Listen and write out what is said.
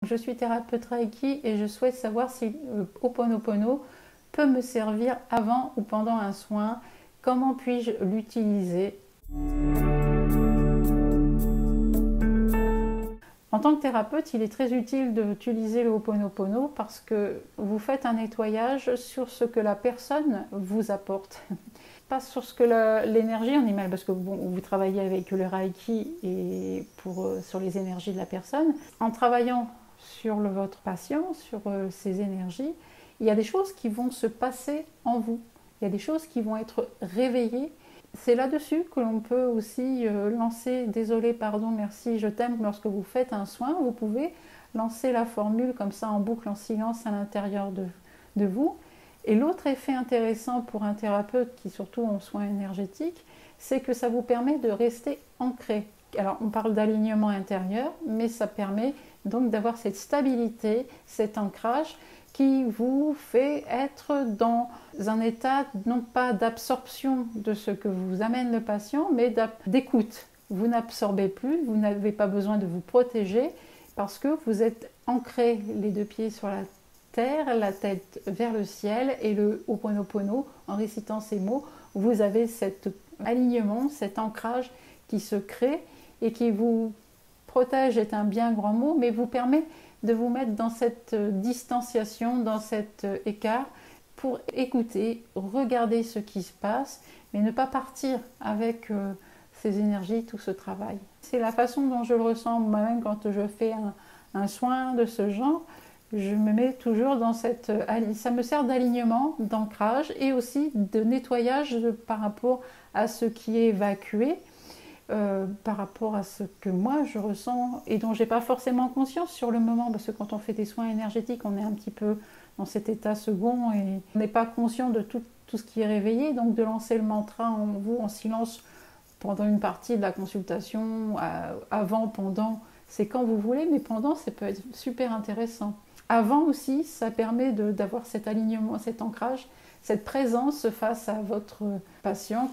Je suis thérapeute Reiki et je souhaite savoir si le Ho'oponopono peut me servir avant ou pendant un soin. Comment puis-je l'utiliser? En tant que thérapeute, il est très utile d'utiliser le Ho'oponopono parce que vous faites un nettoyage sur ce que la personne vous apporte. Pas sur ce que l'énergie animale, parce que bon, vous travaillez avec le Reiki et sur les énergies de la personne. En travaillant sur votre patient, sur ses énergies, il y a des choses qui vont se passer en vous. Il y a des choses qui vont être réveillées. C'est là-dessus que l'on peut aussi lancer « désolé, pardon, merci, je t'aime » lorsque vous faites un soin. Vous pouvez lancer la formule comme ça en boucle, en silence à l'intérieur de vous. Et l'autre effet intéressant pour un thérapeute qui surtout en soins énergétiques, c'est que ça vous permet de rester ancré. Alors on parle d'alignement intérieur, mais ça permet donc d'avoir cette stabilité, cet ancrage qui vous fait être dans un état non pas d'absorption de ce que vous amène le patient, mais d'écoute. Vous n'absorbez plus, vous n'avez pas besoin de vous protéger parce que vous êtes ancré les deux pieds sur la terre, la tête vers le ciel, et le Ho'oponopono, en récitant ces mots, vous avez cet alignement, cet ancrage qui se crée et qui vous protège est un bien grand mot, mais vous permet de vous mettre dans cette distanciation, dans cet écart pour écouter, regarder ce qui se passe, mais ne pas partir avec ces énergies, tout ce travail. C'est la façon dont je le ressens moi-même quand je fais un soin de ce genre. Je me mets toujours dans cette... Ça me sert d'alignement, d'ancrage et aussi de nettoyage par rapport à ce qui est évacué, par rapport à ce que moi je ressens et dont je n'ai pas forcément conscience sur le moment, parce que quand on fait des soins énergétiques, on est un petit peu dans cet état second et on n'est pas conscient de tout ce qui est réveillé. Donc de lancer le mantra en vous, en silence, pendant une partie de la consultation, avant, pendant, c'est quand vous voulez, mais pendant, ça peut être super intéressant. Avant aussi, ça permet d'avoir cet alignement, cet ancrage, cette présence face à votre patient.